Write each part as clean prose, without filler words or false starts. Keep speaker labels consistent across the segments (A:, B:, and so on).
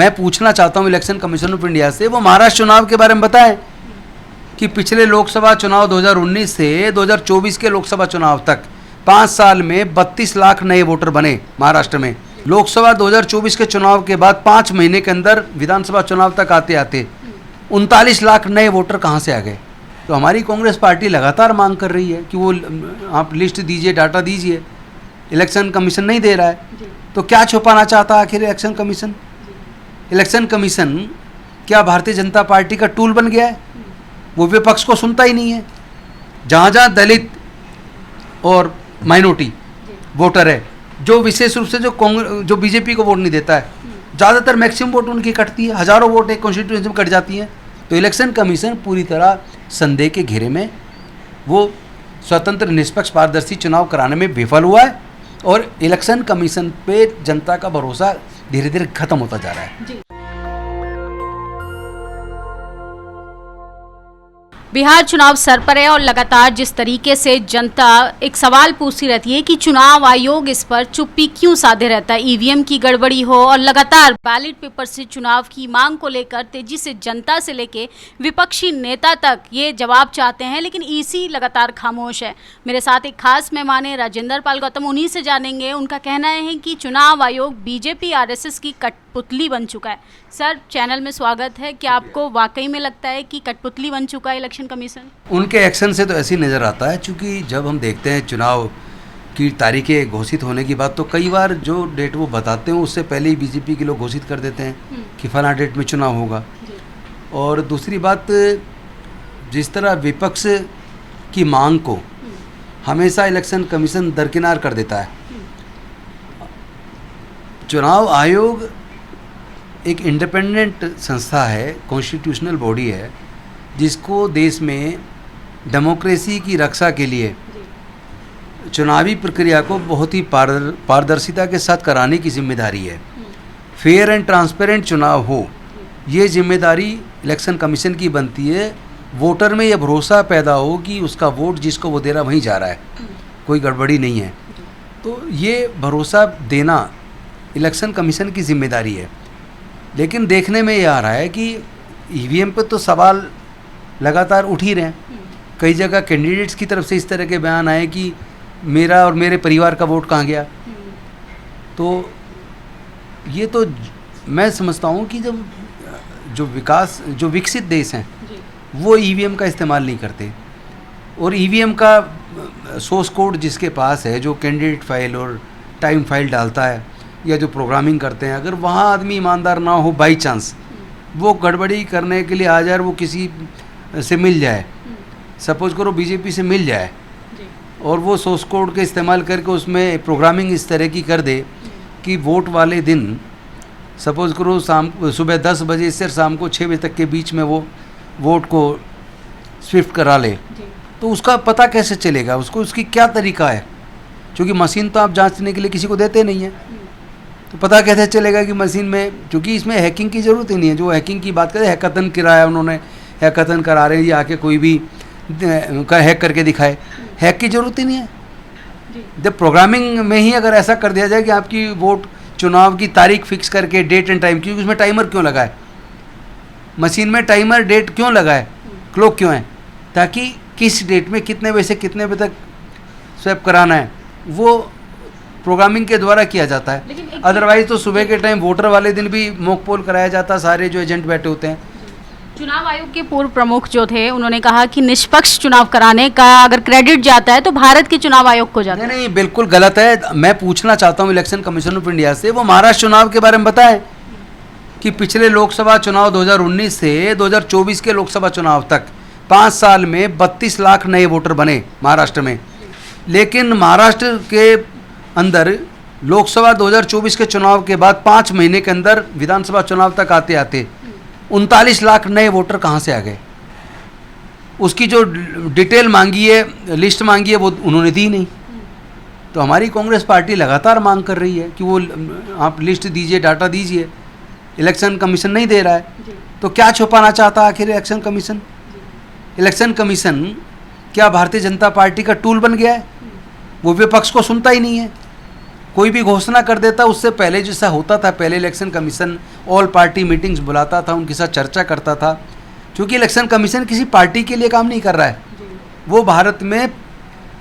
A: मैं पूछना चाहता हूँ इलेक्शन कमीशन ऑफ इंडिया से, वो महाराष्ट्र चुनाव के बारे में बताएं कि पिछले लोकसभा चुनाव 2019 से 2024 के लोकसभा चुनाव तक 5 साल में 32 लाख नए वोटर बने महाराष्ट्र में। लोकसभा 2024 के चुनाव के बाद 5 महीने के अंदर विधानसभा चुनाव तक आते आते 39 लाख नए वोटर कहाँ से आ गए। तो हमारी कांग्रेस पार्टी लगातार मांग कर रही है कि वो आप लिस्ट दीजिए, डाटा दीजिए। इलेक्शन कमीशन नहीं दे रहा है, तो क्या छुपाना चाहता है आखिर इलेक्शन कमीशन? इलेक्शन कमीशन क्या भारतीय जनता पार्टी का टूल बन गया है? वो विपक्ष को सुनता ही नहीं है। जहाँ जहाँ दलित और माइनॉरिटी वोटर है, जो विशेष रूप से जो बीजेपी को वोट नहीं देता है, ज़्यादातर मैक्सिमम वोट उनकी कटती है, हज़ारों वोट एक कॉन्स्टिट्यूएंसी में कट जाती हैं। तो इलेक्शन कमीशन पूरी तरह संदेह के घेरे में, वो स्वतंत्र निष्पक्ष पारदर्शी चुनाव कराने में विफल हुआ है और इलेक्शन कमीशन पे जनता का भरोसा धीरे धीरे खत्म होता जा रहा है।
B: बिहार चुनाव सर पर है और लगातार जिस तरीके से जनता एक सवाल पूछती रहती है कि चुनाव आयोग इस पर चुप्पी क्यों साधे रहता है, ईवीएम की गड़बड़ी हो और लगातार बैलेट पेपर से चुनाव की मांग को लेकर तेजी से जनता से लेके विपक्षी नेता तक ये जवाब चाहते हैं, लेकिन ईसी लगातार खामोश है। मेरे साथ एक खास मेहमान है राजेंद्र पाल गौतम, उन्हीं से जानेंगे। उनका कहना है कि चुनाव आयोग बीजेपी आरएसएस की कठपुतली बन चुका है। सर, चैनल में स्वागत है। क्या आपको वाकई में लगता है कि कठपुतली बन चुका है इलेक्शन कमीशन?
A: उनके एक्शन से तो ऐसे ही नज़र आता है, क्योंकि जब हम देखते हैं चुनाव की तारीखें घोषित होने की बात, तो कई बार जो डेट वो बताते हैं उससे पहले ही बीजेपी के लोग घोषित कर देते हैं कि फला डेट में चुनाव होगा। और दूसरी बात, जिस तरह विपक्ष की मांग को हमेशा इलेक्शन कमीशन दरकिनार कर देता है। चुनाव आयोग एक इंडिपेंडेंट संस्था है, कॉन्स्टिट्यूशनल बॉडी है, जिसको देश में डेमोक्रेसी की रक्षा के लिए चुनावी प्रक्रिया को बहुत ही पारदर्शिता के साथ कराने की जिम्मेदारी है। फेयर एंड ट्रांसपेरेंट चुनाव हो, ये जिम्मेदारी इलेक्शन कमीशन की बनती है। वोटर में यह भरोसा पैदा हो कि उसका वोट जिसको वो दे रहा वहीं जा रहा है, कोई गड़बड़ी नहीं है। तो ये भरोसा देना इलेक्शन कमीशन की जिम्मेदारी है। लेकिन देखने में ये आ रहा है कि ईवीएम पर तो सवाल लगातार उठ ही रहे हैं। कई जगह कैंडिडेट्स की तरफ से इस तरह के बयान आए कि मेरा और मेरे परिवार का वोट कहाँ गया। तो ये तो मैं समझता हूँ कि जब जो विकसित देश हैं वो ईवीएम का इस्तेमाल नहीं करते, और ईवीएम का सोर्स कोड जिसके पास है, जो कैंडिडेट फाइल और टाइम फाइल डालता है या जो प्रोग्रामिंग करते हैं, अगर वहाँ आदमी ईमानदार ना हो, बाई चांस वो गड़बड़ी करने के लिए आ जाए, वो किसी से मिल जाए, सपोज करो बीजेपी से मिल जाए और वो सोर्स कोड के इस्तेमाल करके उसमें प्रोग्रामिंग इस तरह की कर दे कि वोट वाले दिन सपोज करो सुबह 10 बजे से शाम को 6 बजे तक के बीच में वो वोट को स्विफ्ट करा ले, तो उसका पता कैसे चलेगा? उसकी क्या तरीका है? क्योंकि मशीन तो आप जांचने के लिए किसी को देते नहीं है, तो पता कैसे चलेगा कि मशीन में, क्योंकि इसमें हैकिंग की ज़रूरत ही नहीं है। जो हैकिंग की बात करें, हैकाथन कराया उन्होंने, हैकाथन करा रहे हैं, ये आके कोई भी हैक करके दिखाए, हैक की ज़रूरत ही नहीं है। जब प्रोग्रामिंग में ही अगर ऐसा कर दिया जाए कि आपकी वोट चुनाव की तारीख फिक्स करके डेट एंड टाइम, क्योंकि उसमें टाइमर क्यों लगा है, मशीन में टाइमर डेट क्यों लगा है, क्लॉक क्यों है, ताकि किस डेट में कितने बजे से कितने बजे तक स्वैप कराना है वो प्रोग्रामिंग के द्वारा किया जाता है। अदरवाइज तो सुबह के टाइम वोटर वाले दिन भी मॉक पोल कराया जाता है, सारे जो एजेंट बैठे होते हैं।
B: चुनाव आयोग के पूर्व प्रमुख जो थे, उन्होंने कहा कि निष्पक्ष चुनाव कराने का अगर क्रेडिट जाता है तो भारत के चुनाव आयोग को जाता है।
A: नहीं, बिल्कुल गलत है। मैं पूछना चाहता हूँ इलेक्शन कमीशन ऑफ इंडिया से, वो महाराष्ट्र चुनाव के बारे में बताएं कि पिछले लोकसभा चुनाव 2019 से 2024 के लोकसभा चुनाव तक 5 साल में 32 लाख नए वोटर बने महाराष्ट्र में। लेकिन महाराष्ट्र के अंदर लोकसभा 2024 के चुनाव के बाद 5 महीने के अंदर विधानसभा चुनाव तक आते आते 39 लाख नए वोटर कहाँ से आ गए। उसकी जो डिटेल मांगी है, लिस्ट मांगी है, वो उन्होंने दी नहीं। तो हमारी कांग्रेस पार्टी लगातार मांग कर रही है कि वो आप लिस्ट दीजिए, डाटा दीजिए। इलेक्शन कमीशन नहीं दे रहा है, तो क्या छुपाना चाहता है आखिर इलेक्शन कमीशन? इलेक्शन कमीशन क्या भारतीय जनता पार्टी का टूल बन गया है? वो विपक्ष को सुनता ही नहीं है। कोई भी घोषणा कर देता, उससे पहले जैसा होता था, पहले election commission all party meetings बुलाता था, उनके साथ चर्चा करता था। क्योंकि इलेक्शन कमीशन किसी पार्टी के लिए काम नहीं कर रहा है, वो भारत में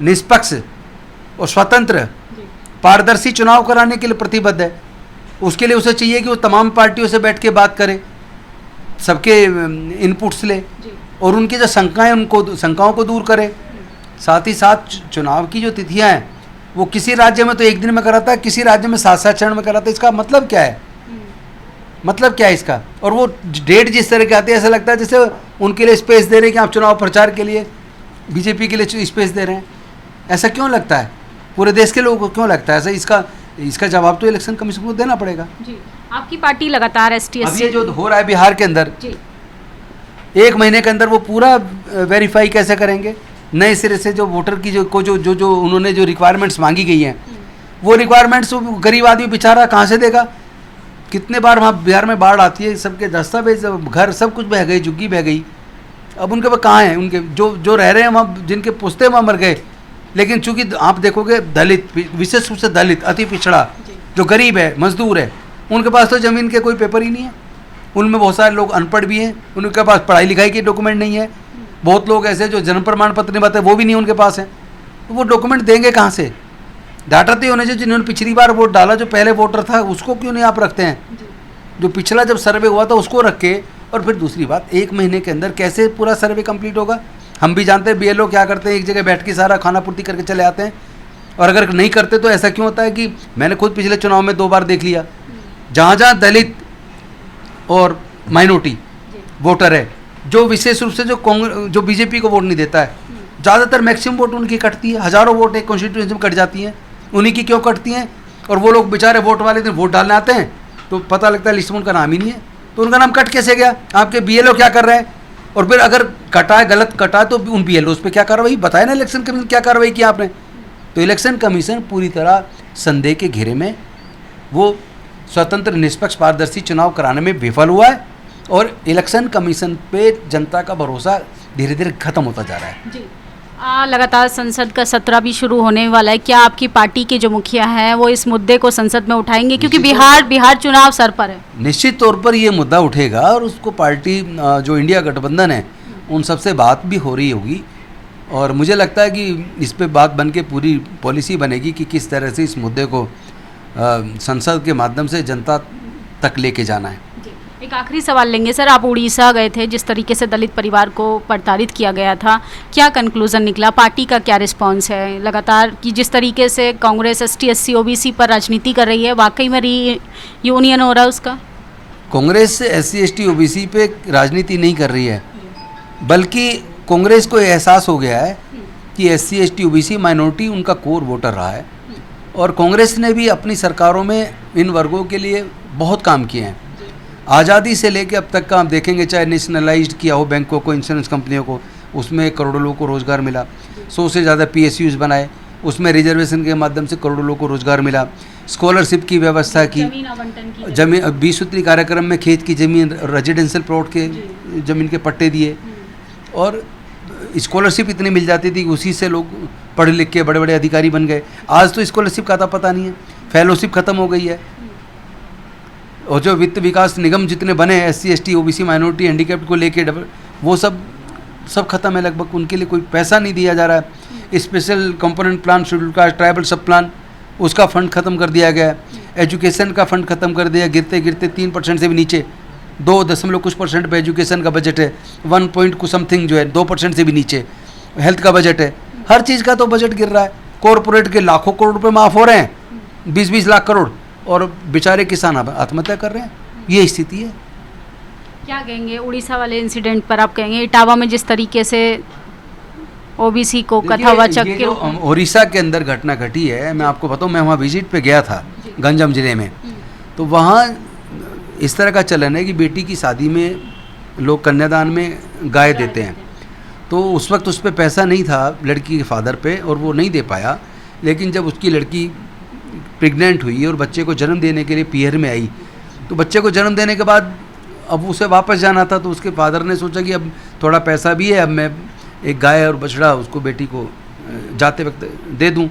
A: निष्पक्ष और स्वतंत्र पारदर्शी चुनाव कराने के लिए प्रतिबद्ध है। उसके लिए उसे चाहिए कि वो तमाम पार्टियों से बैठ के बात करे, सबके इनपुट्स ले और उनकी जो शंकाओं को दूर करे। साथ ही साथ चुनाव की जो तिथियां हैं वो किसी राज्य में तो एक दिन में कराता है, किसी राज्य में 7-7 चरण में कराता है। इसका मतलब क्या है? मतलब क्या है इसका? और वो डेट जिस तरह की आती है, ऐसा लगता है जैसे उनके लिए स्पेस दे रहे हैं कि आप चुनाव प्रचार के लिए बीजेपी के लिए स्पेस दे रहे हैं। ऐसा क्यों लगता है? पूरे देश के लोगों को क्यों लगता है ऐसा? इसका जवाब तो इलेक्शन कमीशन को देना पड़ेगा।
B: जी, आपकी पार्टी लगातार ST
A: अब ये जो हो रहा है बिहार के अंदर, 1 महीने के अंदर वो पूरा वेरीफाई कैसे करेंगे? नए सिरे से जो वोटर की जो उन्होंने जो रिक्वायरमेंट्स मांगी गई हैं, वो रिक्वायरमेंट्स गरीब आदमी बेचारा कहाँ से देगा? कितने बार वहाँ बिहार में बाढ़ आती है, सबके दस्तावेज, घर सब कुछ बह गई, झुग्गी बह गई। अब उनके पास कहाँ हैं? उनके जो रह रहे हैं वहाँ, जिनके पुश्ते वहाँ मर गए। लेकिन चूंकि आप देखोगे दलित, विशेष रूप से दलित, अति पिछड़ा, जो गरीब है, मजदूर है, उनके पास तो ज़मीन के कोई पेपर ही नहीं है। उनमें बहुत सारे लोग अनपढ़ भी हैं, उनके पास पढ़ाई लिखाई के डॉक्यूमेंट नहीं है। बहुत लोग ऐसे जो जन्म प्रमाण पत्र नहीं बताते, वो भी नहीं उनके पास है। तो वो डॉक्यूमेंट देंगे कहाँ से? डाटा तो होने चाहिए। जिन्होंने पिछली बार वोट डाला, जो पहले वोटर था, उसको क्यों नहीं आप रखते हैं? जो पिछला जब सर्वे हुआ था उसको रख के, और फिर दूसरी बात, 1 महीने के अंदर कैसे पूरा सर्वे कंप्लीट होगा? हम भी जानते हैं BLO क्या करते हैं, एक जगह बैठ के सारा खाना पूर्ति करके चले आते हैं। और अगर नहीं करते तो ऐसा क्यों होता है कि मैंने खुद पिछले चुनाव में 2 बार देख लिया, जहाँ जहाँ दलित और माइनॉरिटी वोटर है, जो विशेष रूप से जो बीजेपी को वोट नहीं देता है, ज़्यादातर मैक्सिमम वोट उनकी कटती है। हज़ारों वोट एक कॉन्स्टिट्यूएंसी में कट जाती हैं, उन्हीं की क्यों कटती हैं? और वो लोग बेचारे वोट वाले दिन वोट डालने आते हैं तो पता लगता है लिस्ट में उनका नाम ही नहीं है। तो उनका नाम कट कैसे गया? आपके BLO क्या कर रहे हैं? और फिर अगर कटा है, गलत कटा है, तो उन BLOs पे क्या कार्रवाई? बताए ना इलेक्शन कमीशन क्या कार्रवाई की आपने? तो इलेक्शन कमीशन पूरी तरह संदेह के घेरे में, वो स्वतंत्र निष्पक्ष पारदर्शी चुनाव कराने में विफल हुआ है और इलेक्शन कमीशन पे जनता का भरोसा धीरे धीरे खत्म होता जा रहा है।
B: जी, लगातार संसद का सत्र भी शुरू होने वाला है। क्या आपकी पार्टी के जो मुखिया हैं वो इस मुद्दे को संसद में उठाएंगे? क्योंकि बिहार चुनाव सर पर है।
A: निश्चित तौर पर ये मुद्दा उठेगा और उसको पार्टी जो इंडिया गठबंधन है उन सबसे बात भी हो रही होगी। और मुझे लगता है कि इस पे बात बन के पूरी पॉलिसी बनेगी कि किस तरह से इस मुद्दे को संसद के माध्यम से जनता तक लेके जाना है।
B: एक आखिरी सवाल लेंगे सर, आप उड़ीसा गए थे, जिस तरीके से दलित परिवार को प्रताड़ित किया गया था, क्या कंक्लूजन निकला? पार्टी का क्या रिस्पांस है लगातार कि जिस तरीके से कांग्रेस ST SC OBC पर राजनीति कर रही है, वाकई में यूनियन हो रहा है उसका?
A: कांग्रेस SC ST OBC पे राजनीति नहीं कर रही है, बल्कि कांग्रेस को एहसास हो गया है कि SC ST OBC माइनॉरिटी उनका कोर वोटर रहा है और कांग्रेस ने भी अपनी सरकारों में इन वर्गों के लिए बहुत काम किए हैं। आज़ादी से लेकर अब तक का आप देखेंगे, चाहे नेशनलाइज्ड किया हो बैंकों को, इंश्योरेंस कंपनियों को, उसमें करोड़ों लोगों को रोज़गार मिला। 100 से ज़्यादा PSUs बनाए, उसमें रिजर्वेशन के माध्यम से करोड़ों लोगों को रोज़गार मिला। स्कॉलरशिप की व्यवस्था की, जमीन 20 सूत्री कार्यक्रम में खेत की ज़मीन, रेजिडेंशियल प्लॉट के ज़मीन के पट्टे दिए और स्कॉलरशिप इतनी मिल जाती थी कि उसी से लोग पढ़ लिख के बड़े बड़े अधिकारी बन गए। आज तो स्कॉलरशिप का पता नहीं है, फेलोशिप ख़त्म हो गई है। और जो वित्त विकास निगम जितने बने हैं SC ST OBC minority handicapped को लेके, वो सब खत्म है लगभग। उनके लिए कोई पैसा नहीं दिया जा रहा है। Special component plan, schedule caste, tribal सब प्लान, उसका फंड ख़त्म कर दिया गया है। एजुकेशन का फंड ख़त्म कर दिया, गिरते गिरते 3% से भी नीचे, 2.कुछ% पे एजुकेशन का बजट है। 1 पॉइंट कुछ समथिंग जो है 2% से भी नीचे हेल्थ का बजट है। हर चीज़ का तो बजट गिर रहा है। कॉरपोरेट के लाखों करोड़ रुपए माफ़ हो रहे हैं, 20-20 लाख करोड़, और बेचारे किसान आत्महत्या कर रहे हैं। ये स्थिति है।
B: क्या कहेंगे उड़ीसा वाले इंसिडेंट पर? आप कहेंगे इटावा में जिस तरीके से OBC को कथावाचक के
A: उड़ीसा के अंदर घटना घटी है, मैं आपको बताऊं, मैं वहाँ विजिट पे गया था गंजम जिले में, तो वहाँ इस तरह का चलन है कि बेटी की शादी में लोग कन्यादान में गाय देते हैं। तो उस वक्त उस पर पैसा नहीं था लड़की के फादर पे और वो नहीं दे पाया। लेकिन जब उसकी लड़की प्रेग्नेंट हुई और बच्चे को जन्म देने के लिए पीहर में आई, तो बच्चे को जन्म देने के बाद अब उसे वापस जाना था। तो उसके फादर ने सोचा कि अब थोड़ा पैसा भी है, अब मैं एक गाय और बछड़ा उसको बेटी को जाते वक्त दे दूं।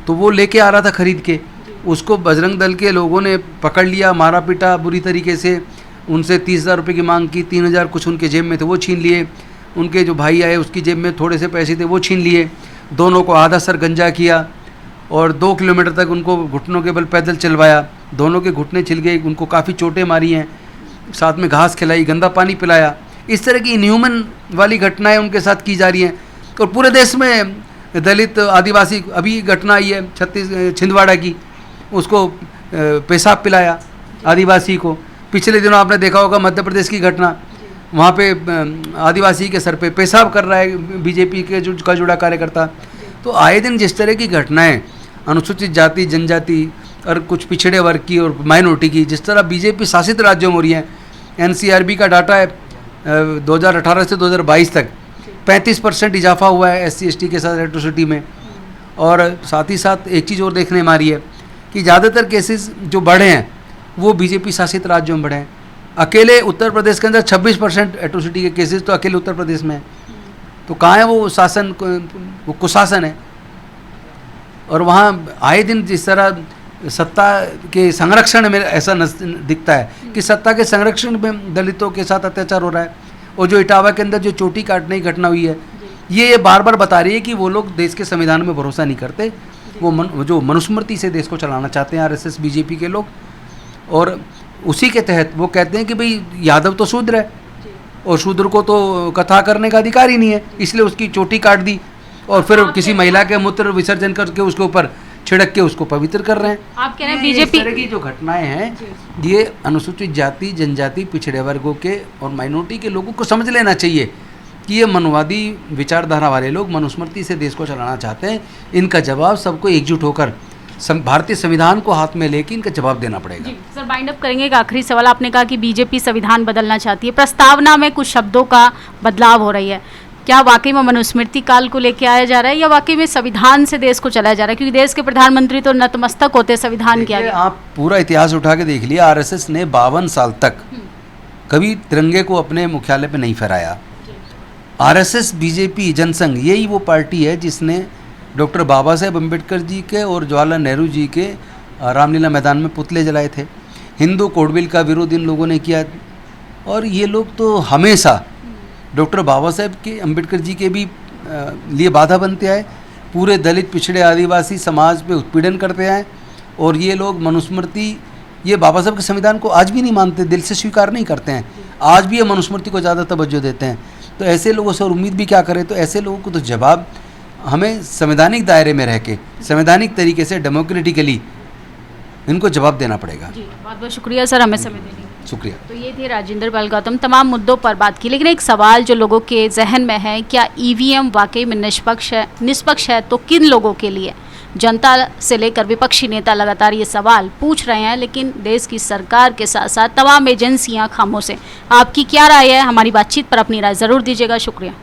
A: तो वो लेके आ रहा था खरीद के, उसको बजरंग दल के लोगों ने पकड़ लिया, मारा पीटा बुरी तरीके से, उनसे 30,000 रुपये की मांग की, 3,000 कुछ उनके जेब में थे वो छीन लिए, उनके जो भाई आए उसकी जेब में थोड़े से पैसे थे वो छीन लिए, दोनों को आधा सर गंजा किया और 2 किलोमीटर तक उनको घुटनों के बल पैदल चलवाया, दोनों के घुटने छिल गए, उनको काफ़ी चोटें मारी हैं, साथ में घास खिलाई, गंदा पानी पिलाया। इस तरह की इनह्यूमन वाली घटनाएं उनके साथ की जा रही हैं। और पूरे देश में दलित आदिवासी, अभी घटना आई है छिंदवाड़ा की, उसको पेशाब पिलाया आदिवासी को। पिछले दिनों आपने देखा होगा मध्य प्रदेश की घटना, वहाँ पे आदिवासी के सर पे पेशाब कर रहा है बीजेपी के का जुड़ा कार्यकर्ता। तो आए दिन जिस तरह की घटनाएं अनुसूचित जाति, जनजाति और कुछ पिछड़े वर्ग की और माइनॉरिटी की जिस तरह बीजेपी शासित राज्यों में हो रही हैं, एनसीआरबी का डाटा है 2018 से 2022 तक 35% इजाफा हुआ है SC ST के साथ एट्रोसिटी में। और साथ ही साथ एक चीज़ और देखने में आ रही है कि ज़्यादातर केसेस जो बढ़े हैं वो बीजेपी शासित राज्यों में बढ़े हैं। अकेले उत्तर प्रदेश के अंदर 26% एट्रोसिटी के केसेस तो अकेले उत्तर प्रदेश में है। तो कहाँ है वो शासन, वो कुशासन है। और वहाँ आए दिन जिस तरह सत्ता के संरक्षण में ऐसा दिखता है कि सत्ता के संरक्षण में दलितों के साथ अत्याचार हो रहा है। और जो इटावा के अंदर जो चोटी काटने की घटना हुई है, ये बार बार बता रही है कि वो लोग देश के संविधान में भरोसा नहीं करते, वो जो मनुस्मृति से देश को चलाना चाहते हैं RSS बीजेपी के लोग। और उसी के तहत वो कहते हैं कि भाई यादव तो शूद्र है और शूद्र को तो कथा करने का अधिकार ही नहीं है, इसलिए उसकी चोटी काट दी और फिर किसी महिला के मूत्र विसर्जन करके उसके ऊपर छिड़क के उसको पवित्र कर रहे हैं।
B: आप कह रहे हैं बीजेपी
A: इस तरह की जो घटनाएं हैं ये अनुसूचित जाति, जनजाति, पिछड़े वर्गों के और माइनॉरिटी के लोगों को समझ लेना चाहिए कि ये मनवादी विचारधारा वाले लोग मनुस्मृति से देश को चलाना चाहते हैं। इनका जवाब सबको एकजुट होकर भारतीय संविधान को हाथ में लेकर इनका जवाब देना पड़ेगा।
B: जी सर, बाइंड अप करेंगे। एक आखिरी सवाल, आपने कहा कि बीजेपी संविधान बदलना चाहती है, प्रस्तावना में कुछ शब्दों का बदलाव हो रही है, क्या वाकई में मनुस्मृति काल को लेके आया जा रहा है या वाकई में संविधान से देश को चलाया जा रहा है? क्योंकि देश के प्रधानमंत्री तो नतमस्तक होते संविधान के आगे।
A: आप पूरा इतिहास उठा के देख लिया, RSS ने 52 साल तक कभी तिरंगे को अपने मुख्यालय पे नहीं फहराया। RSS बीजेपी जनसंघ यही वो पार्टी है जिसने डॉक्टर बाबा साहेब अम्बेडकर जी के और जवाहरलाल नेहरू जी के रामलीला मैदान में पुतले जलाए थे। हिंदू कोड बिल का विरोध इन लोगों ने किया। और ये लोग तो हमेशा डॉक्टर बाबा साहेब के, अम्बेडकर जी के भी लिए बाधा बनते आए, पूरे दलित, पिछड़े, आदिवासी समाज पे उत्पीड़न करते आए। और ये लोग मनुस्मृति, ये बाबा साहब के संविधान को आज भी नहीं मानते, दिल से स्वीकार नहीं करते हैं, आज भी ये मनुस्मृति को ज़्यादा तवज्जो देते हैं। तो ऐसे लोगों से और उम्मीद भी क्या करें? तो ऐसे लोगों को तो जवाब हमें संवैधानिक दायरे में रह के, संवैधानिक तरीके से, डेमोक्रेटिकली इनको जवाब देना पड़ेगा।
B: जी, बहुत बहुत शुक्रिया सर हमें समय देने के लिए।
A: शुक्रिया।
B: तो ये थे राजेंद्र पाल गौतम, तमाम मुद्दों पर बात की। लेकिन एक सवाल जो लोगों के जहन में है, क्या EVM वाकई में निष्पक्ष है तो किन लोगों के लिए? जनता से लेकर विपक्षी नेता लगातार ये सवाल पूछ रहे हैं, लेकिन देश की सरकार के साथ साथ तमाम एजेंसियां खामोश हैं। आपकी क्या राय है? हमारी बातचीत पर अपनी राय ज़रूर दीजिएगा। शुक्रिया।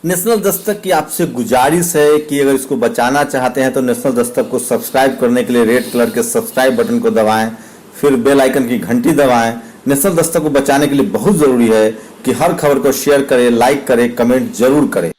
C: नेशनल दस्तक की आपसे गुजारिश है कि अगर इसको बचाना चाहते हैं तो नेशनल दस्तक को सब्सक्राइब करने के लिए रेड कलर के सब्सक्राइब बटन को दबाएं, फिर बेल आइकन की घंटी दबाएं। नेशनल दस्तक को बचाने के लिए बहुत जरूरी है कि हर खबर को शेयर करें, लाइक करें, कमेंट जरूर करें।